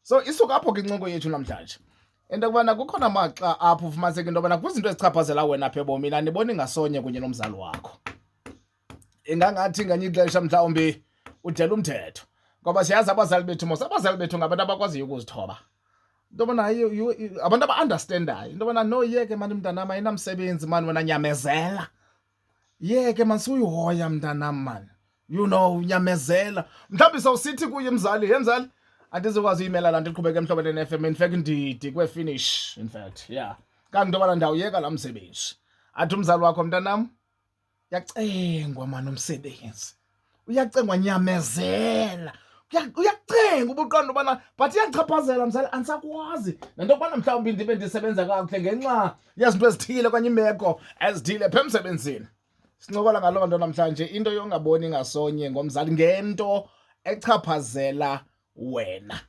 So isuka apho ke incoko yethu namhlanje into yokubana kukhona amaxa apho ufumaniseka into yobana kwizinto ezichaphazela wena apha ebomini andiboni ngasonye kunye nomzali wakho. Ingangathi ngenye ixesha mhlawumbi udela umthetho ngoba siyazi abazali bethu abazali bethu ngabantu abakwaziyo ukuzithoba. Into yobana abantu aba-andastendayo into yobana no yeke mani mntanam ayinamsebenzi mani wena nyamezela. Yeke mani suyihoya mntanam mani, nyamezela. Mhlawumbi sawusithi kuye mzali, he mzali, andizokwazi uyimela laa nto iqhubeke emhlobeni ne-F_M, in fact ndidikwe finish in fact, yeah. Kanti into yobana ndawuyeka laa msebenzi. Athi umzali wakho, mntanam, uyacengwa mani umsebenzi, uyacengwa, nyamezela. Uyakucenga ubuqonda ubana but iyandichaphazela mzali, andisakwazi nento yokubana mhlawumbi ndibe ndisebenza kakuhle ngenxa yezinto ezithile okanye iimeko ezithile phaa emsebenzini. Sincokola ngaloo nto namhlanje, into yongaboni ngasonye ngomzali ngento echaphazela wena.